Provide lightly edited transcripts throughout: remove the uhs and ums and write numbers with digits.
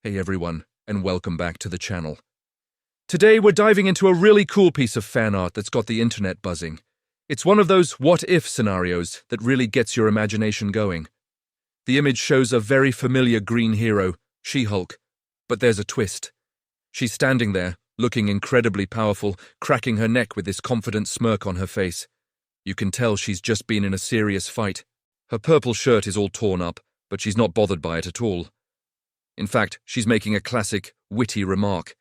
Hey everyone, and welcome back to the channel. Today we're diving into a really cool piece of fan art that's got the internet buzzing. It's one of those what-if scenarios that really gets your imagination going. The image shows a very familiar green hero, She-Hulk, but there's a twist. She's standing there, looking incredibly powerful, cracking her neck with this confident smirk on her face. You can tell she's just been in a serious fight. Her purple shirt is all torn up, but she's not bothered by it at all. In fact, she's making a classic, witty remark.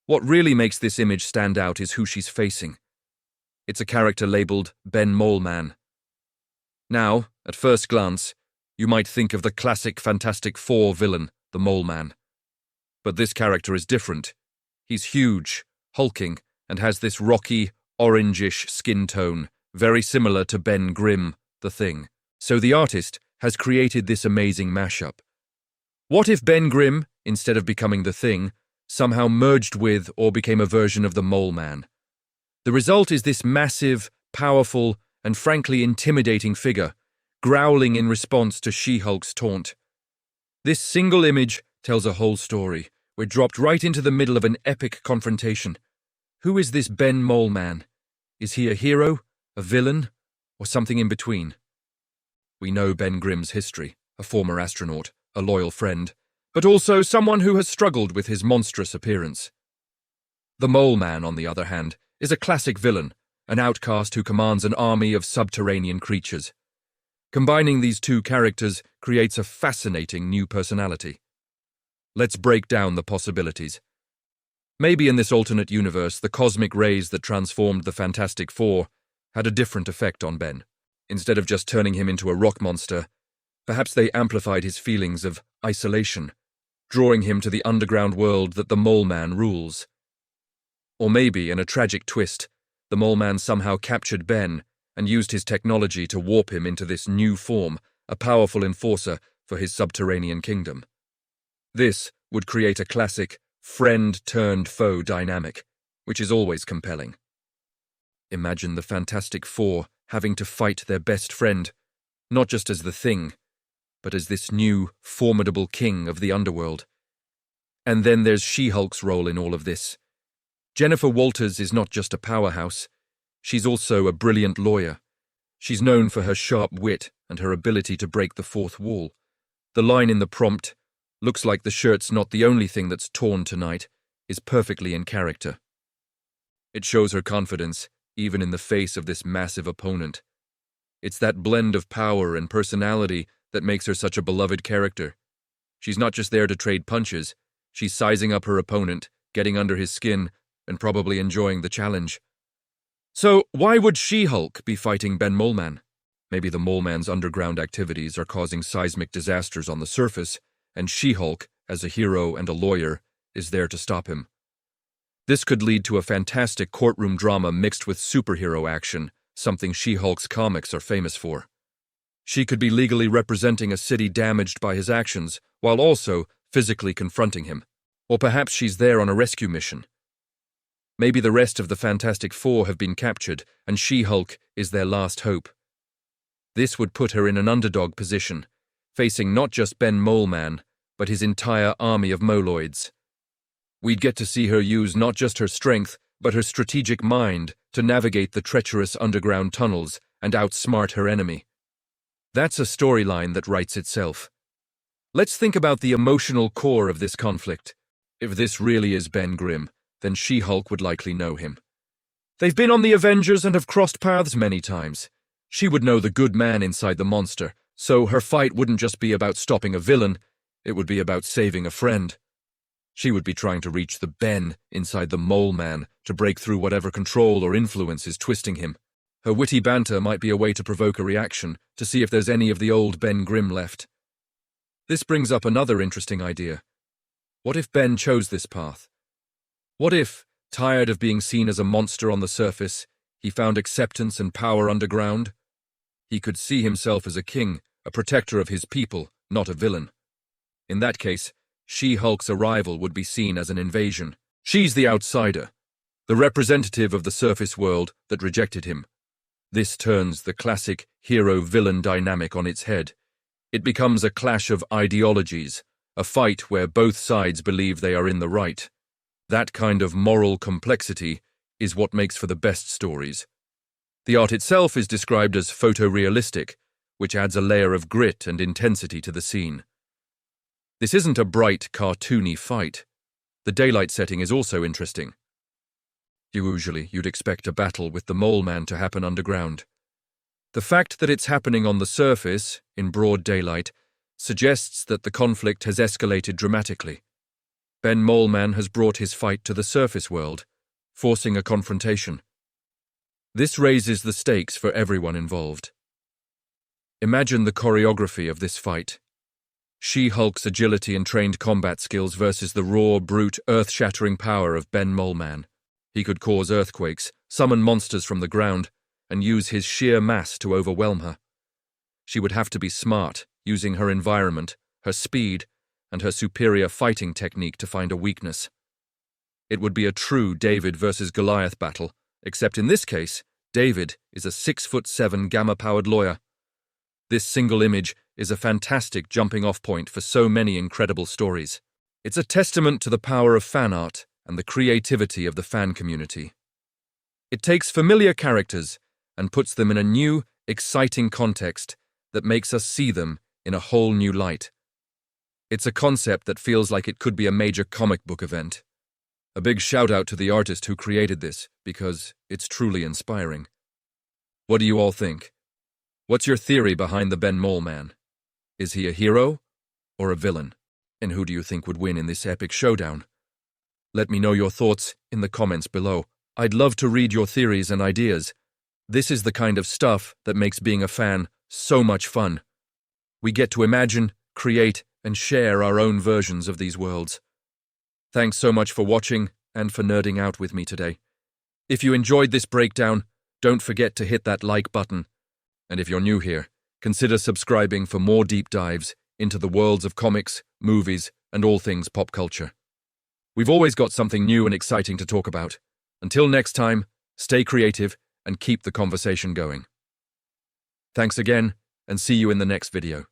What really makes this image stand out is who she's facing. It's a character labeled Ben Moleman. Now, at first glance, you might think of the classic Fantastic Four villain, the Mole Man. But this character is different. He's huge, hulking, and has this rocky, orangish skin tone, very similar to Ben Grimm, the Thing. So the artist has created this amazing mashup. What if Ben Grimm, instead of becoming the Thing, somehow merged with or became a version of the Mole Man? The result is this massive, powerful, and frankly intimidating figure, growling in response to She-Hulk's taunt. This single image tells a whole story. We're dropped right into the middle of an epic confrontation. Who is this Ben Moleman? Is he a hero, a villain, or something in between? We know Ben Grimm's history, a former astronaut, a loyal friend, but also someone who has struggled with his monstrous appearance. The Mole Man, on the other hand, is a classic villain, an outcast who commands an army of subterranean creatures. Combining these two characters creates a fascinating new personality. Let's break down the possibilities. Maybe in this alternate universe, the cosmic rays that transformed the Fantastic Four had a different effect on Ben. Instead of just turning him into a rock monster, perhaps they amplified his feelings of isolation, drawing him to the underground world that the Mole Man rules. Or maybe, in a tragic twist, the Mole Man somehow captured Ben and used his technology to warp him into this new form, a powerful enforcer for his subterranean kingdom. This would create a classic friend-turned-foe dynamic, which is always compelling. Imagine the Fantastic Four having to fight their best friend, not just as the Thing, but as this new, formidable king of the underworld. And then there's She-Hulk's role in all of this. Jennifer Walters is not just a powerhouse, she's also a brilliant lawyer. She's known for her sharp wit and her ability to break the fourth wall. The line in the prompt, "Looks like the shirt's not the only thing that's torn tonight," is perfectly in character. It shows her confidence, even in the face of this massive opponent. It's that blend of power and personality that makes her such a beloved character. She's not just there to trade punches, she's sizing up her opponent, getting under his skin, and probably enjoying the challenge. So, why would She-Hulk be fighting Ben Moleman? Maybe the Mole Man's underground activities are causing seismic disasters on the surface, and She-Hulk, as a hero and a lawyer, is there to stop him. This could lead to a fantastic courtroom drama mixed with superhero action, something She-Hulk's comics are famous for. She could be legally representing a city damaged by his actions, while also physically confronting him. Or perhaps she's there on a rescue mission. Maybe the rest of the Fantastic Four have been captured, and She-Hulk is their last hope. This would put her in an underdog position, facing not just Ben Moleman, but his entire army of Moloids. We'd get to see her use not just her strength, but her strategic mind to navigate the treacherous underground tunnels and outsmart her enemy. That's a storyline that writes itself. Let's think about the emotional core of this conflict. If this really is Ben Grimm, then She-Hulk would likely know him. They've been on the Avengers and have crossed paths many times. She would know the good man inside the monster, so her fight wouldn't just be about stopping a villain, it would be about saving a friend. She would be trying to reach the Ben inside the Mole Man to break through whatever control or influence is twisting him. Her witty banter might be a way to provoke a reaction, to see if there's any of the old Ben Grimm left. This brings up another interesting idea. What if Ben chose this path? What if, tired of being seen as a monster on the surface, he found acceptance and power underground? He could see himself as a king, a protector of his people, not a villain. In that case, She-Hulk's arrival would be seen as an invasion. She's the outsider, the representative of the surface world that rejected him. This turns the classic hero-villain dynamic on its head. It becomes a clash of ideologies, A fight where both sides believe they are in the right. That kind of moral complexity is what makes for the best stories. The art itself is described as photorealistic, which adds a layer of grit and intensity to the scene. This isn't a bright, cartoony fight. The daylight setting is also interesting. Usually, you'd expect a battle with the Moleman to happen underground. The fact that it's happening on the surface, in broad daylight, suggests that the conflict has escalated dramatically. Ben Moleman has brought his fight to the surface world, forcing a confrontation. This raises the stakes for everyone involved. Imagine the choreography of this fight. She-Hulk's agility and trained combat skills versus the raw, brute, earth-shattering power of Ben Moleman. He could cause earthquakes, summon monsters from the ground, and use his sheer mass to overwhelm her. She would have to be smart, using her environment, her speed, and her superior fighting technique to find a weakness. It would be a true David versus Goliath battle, except in this case, David is a 6'7" gamma-powered lawyer. This single image is a fantastic jumping-off point for so many incredible stories. It's a testament to the power of fan art and the creativity of the fan community. It takes familiar characters and puts them in a new, exciting context that makes us see them in a whole new light. It's a concept that feels like it could be a major comic book event. A big shout-out to the artist who created this, because it's truly inspiring. What do you all think? What's your theory behind the Ben Moleman? Is he a hero or a villain? And who do you think would win in this epic showdown? Let me know your thoughts in the comments below. I'd love to read your theories and ideas. This is the kind of stuff that makes being a fan so much fun. We get to imagine, create, and share our own versions of these worlds. Thanks so much for watching and for nerding out with me today. If you enjoyed this breakdown, don't forget to hit that like button. And if you're new here, consider subscribing for more deep dives into the worlds of comics, movies, and all things pop culture. We've always got something new and exciting to talk about. Until next time, stay creative and keep the conversation going. Thanks again, and see you in the next video.